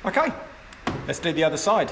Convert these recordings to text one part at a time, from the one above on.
Okay, let's do the other side.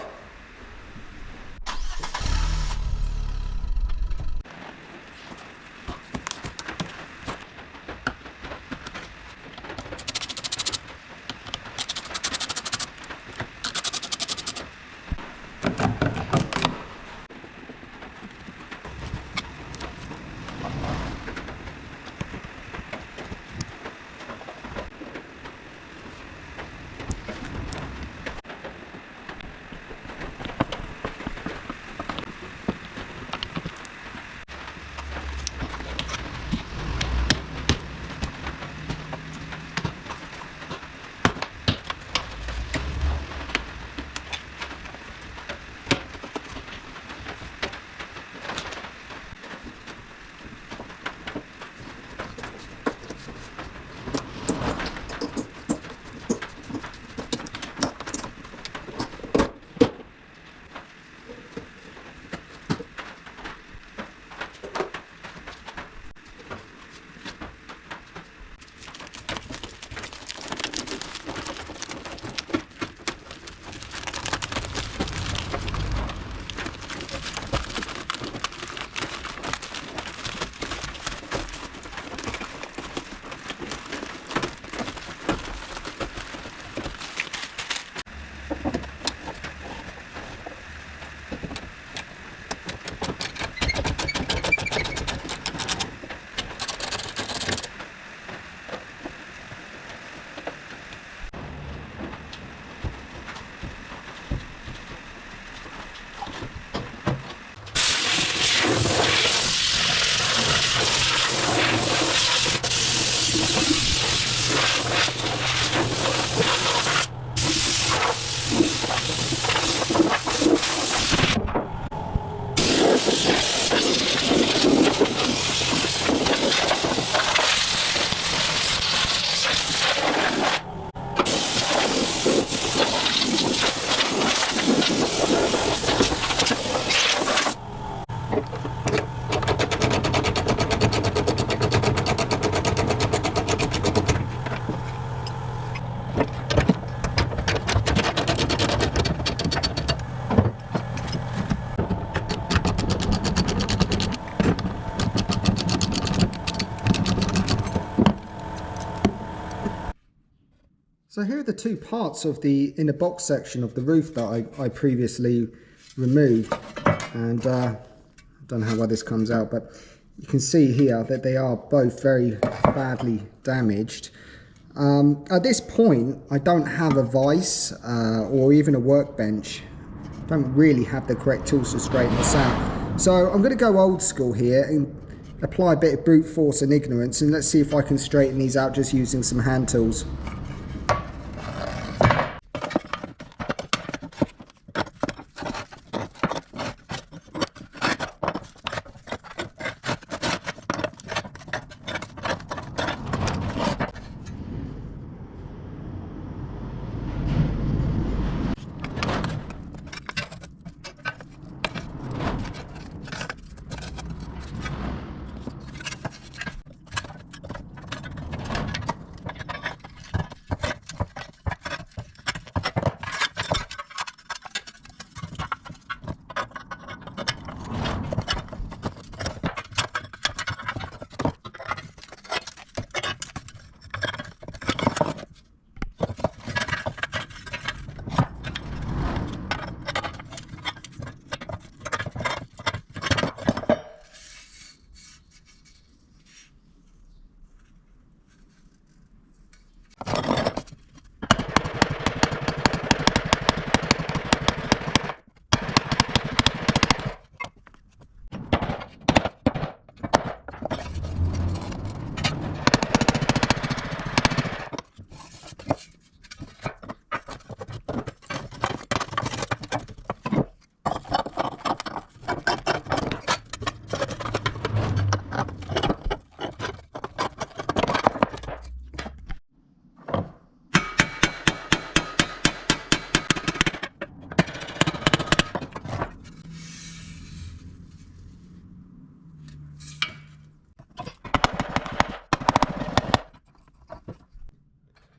So here are the two parts of the inner box section of the roof that I previously removed, and I don't know how well this comes out, but you can see here that they are both very badly damaged. At this point I don't have a vise or even a workbench. I don't really have the correct tools to straighten this out, so I'm going to go old school here and apply a bit of brute force and ignorance, and let's see if I can straighten these out just using some hand tools.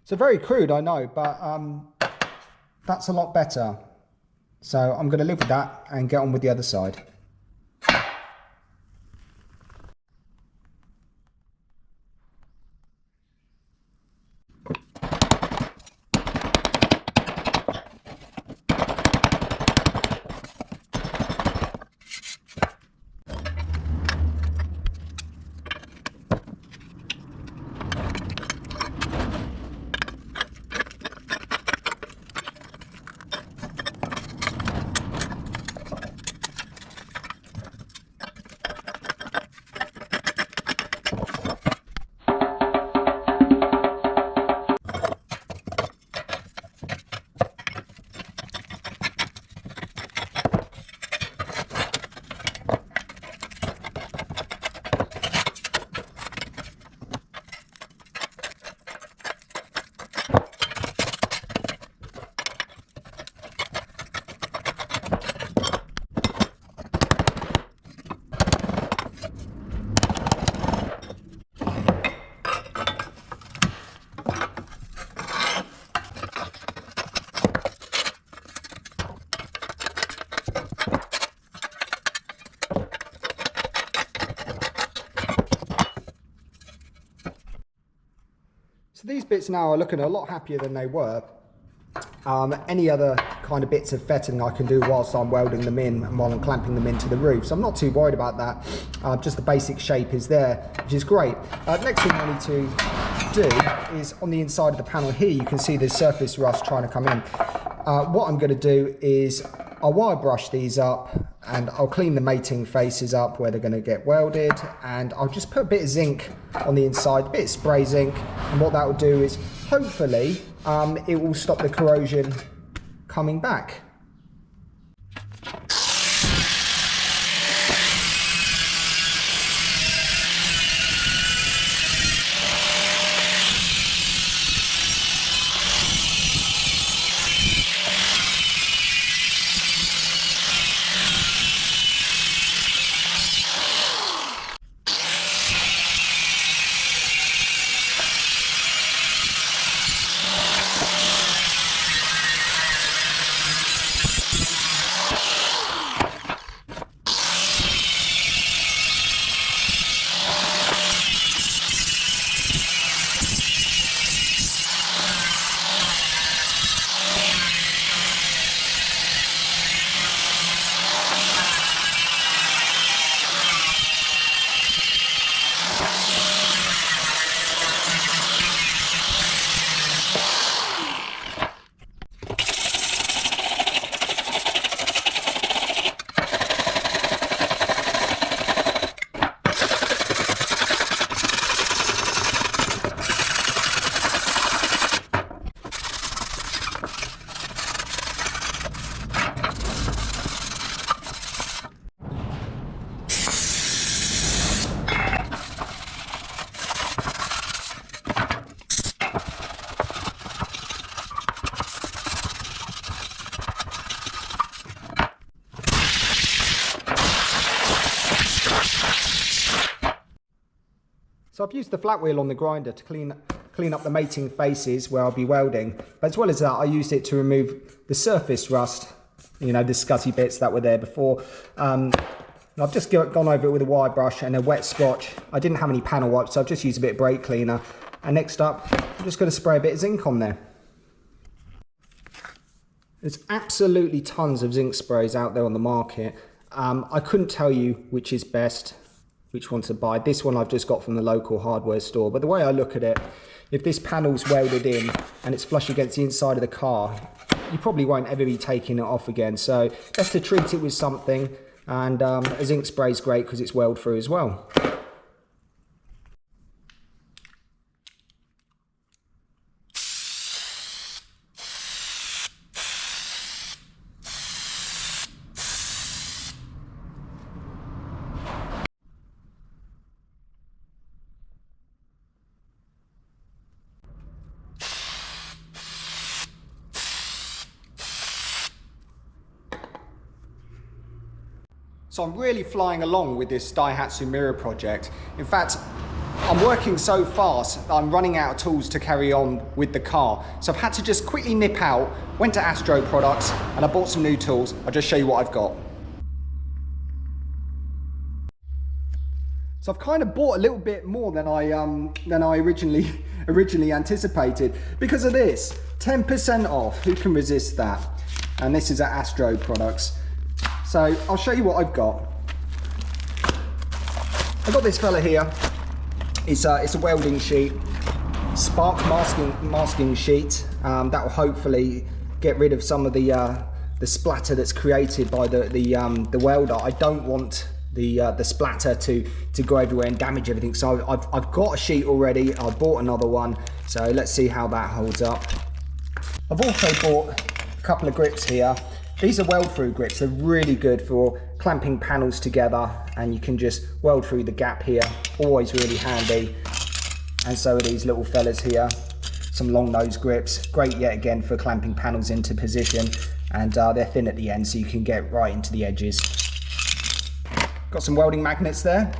So very crude, I know, but That's a lot better. So I'm going to live with that and get on with the other side. So these bits now are looking a lot happier than they were. Any other kind of bits of fettling I can do whilst I'm welding them in and while I'm clamping them into the roof. So I'm not too worried about that. Just the basic shape is there, which is great. Next thing I need to do is on the inside of the panel here, you can see there's surface rust trying to come in. What I'm going to do is I'll wire brush these up and I'll clean the mating faces up where they're going to get welded, and I'll just put a bit of zinc on the inside, a bit of spray zinc, and what that will do is hopefully it will stop the corrosion coming back. So I've used the flat wheel on the grinder to clean up the mating faces where I'll be welding. But as well as that, I used it to remove the surface rust, you know, the scuzzy bits that were there before. And I've just gone over it with a wire brush and a wet scotch. I didn't have any panel wipes, so I've just used a bit of brake cleaner. And next up, I'm just going to spray a bit of zinc on there. There's absolutely tons of zinc sprays out there on the market. I couldn't tell you which is best, which one to buy. This one I've just got from the local hardware store. But the way I look at it, if this panel's welded in and it's flush against the inside of the car, you probably won't ever be taking it off again. So best to treat it with something, and a zinc spray is great because it's weld through as well. So I'm really flying along with this Daihatsu Mira project. In fact, I'm working so fast, I'm running out of tools to carry on with the car. So I've had to just quickly nip out, went to Astro Products, and I bought some new tools. I'll just show you what I've got. So I've kind of bought a little bit more than I originally anticipated because of this. 10% off, who can resist that? And this is at Astro Products. So I'll show you what I've got. I've got this fella here. It's a welding sheet, spark masking sheet. That will hopefully get rid of some of the splatter that's created by the welder. I don't want the splatter to go everywhere and damage everything. So I've got a sheet already. I bought another one. So let's see how that holds up. I've also bought a couple of grips here. These are weld through grips. They're really good for clamping panels together, and you can just weld through the gap here. Always really handy. And so are these little fellas here. Some long nose grips. Great yet again for clamping panels into position. And they're thin at the end, so you can get right into the edges. Got some welding magnets there.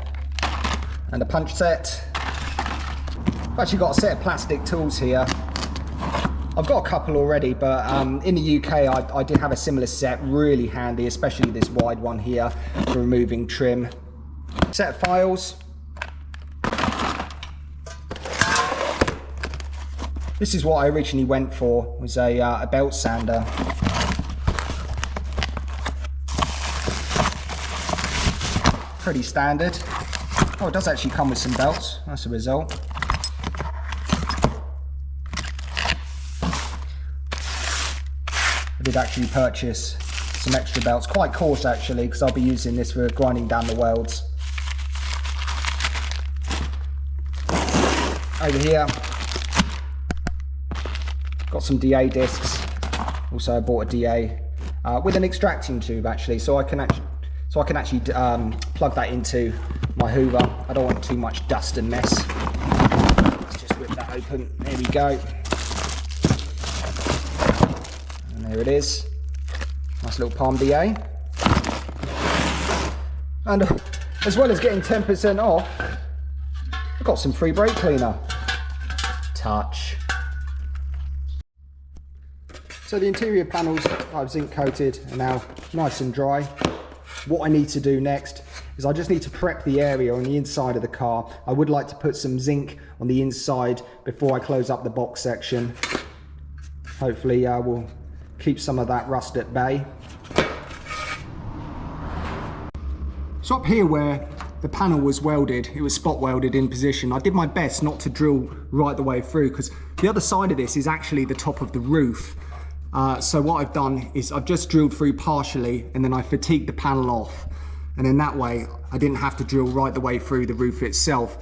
And a punch set. I've actually got a set of plastic tools here. I've got a couple already, but in the UK I did have a similar set, really handy, especially this wide one here for removing trim. Set of files. This is what I originally went for, was a belt sander. Pretty standard. Oh, it does actually come with some belts, that's a result. I did actually purchase some extra belts, quite coarse actually, because I'll be using this for grinding down the welds. Over here, got some DA discs. Also I bought a DA with an extracting tube actually, so I can actually plug that into my hoover. I don't want too much dust and mess. Let's just whip that open, there we go. There it is, nice little palm DA. And as well as getting 10% off, I've got some free brake cleaner. Touch. So the interior panels I've zinc coated are now nice and dry. What I need to do next is I just need to prep the area on the inside of the car. I would like to put some zinc on the inside before I close up the box section. Hopefully we'll keep some of that rust at bay. So up here where the panel was welded, it was spot welded in position. I did my best not to drill right the way through because the other side of this is actually the top of the roof. So what I've done is I've just drilled through partially and then I fatigued the panel off. And then that way I didn't have to drill right the way through the roof itself.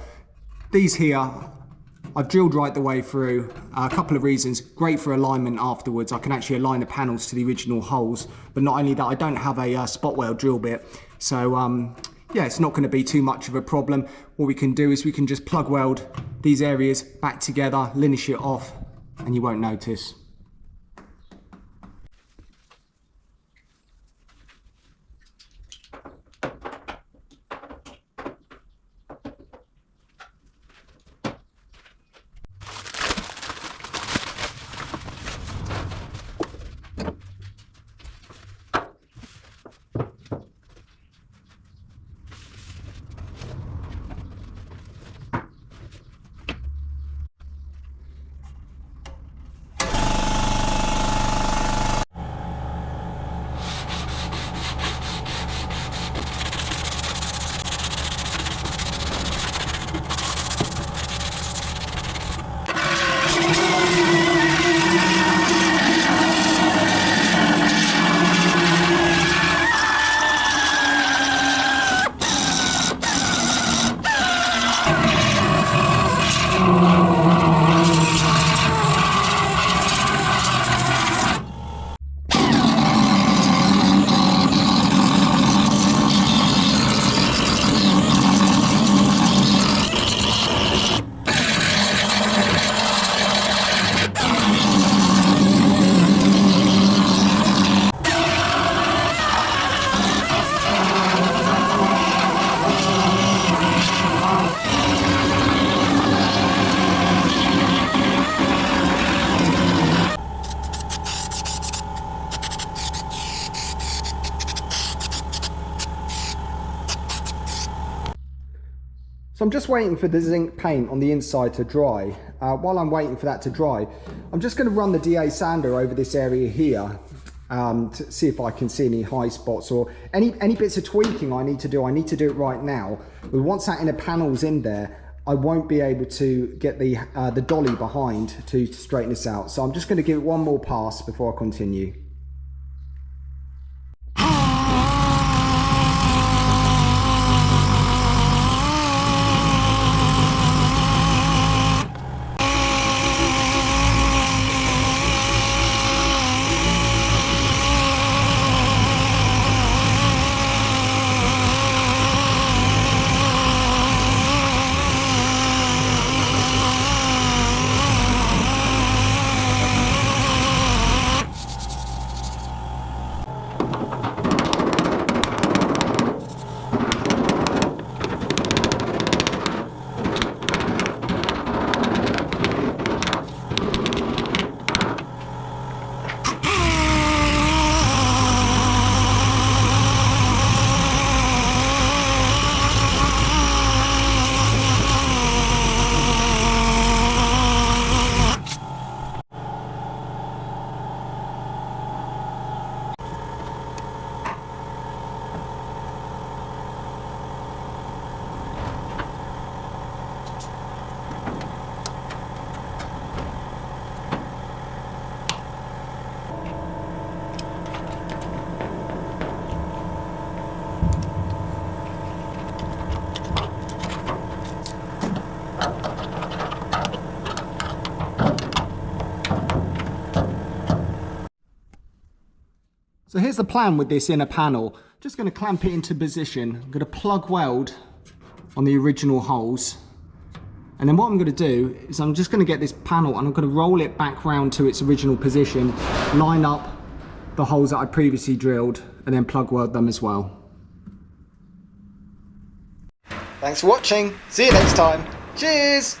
These here, I've drilled right the way through. A couple of reasons. Great for alignment afterwards. I can actually align the panels to the original holes. But not only that, I don't have a spot weld drill bit. So yeah, it's not going to be too much of a problem. What we can do is we can just plug weld these areas back together, linish it off, and you won't notice. So I'm just waiting for the zinc paint on the inside to dry. While I'm waiting for that to dry, I'm just going to run the DA sander over this area here to see if I can see any high spots or any bits of tweaking I need to do. I need to do it right now. But once that inner panel's in there, I won't be able to get the dolly behind to straighten this out. So I'm just going to give it one more pass before I continue. So here's the plan with this inner panel. Just going to clamp it into position. I'm going to plug weld on the original holes. And then what I'm going to do is I'm just going to get this panel and I'm going to roll it back round to its original position, line up the holes that I previously drilled, and then plug weld them as well. Thanks for watching. See you next time. Cheers!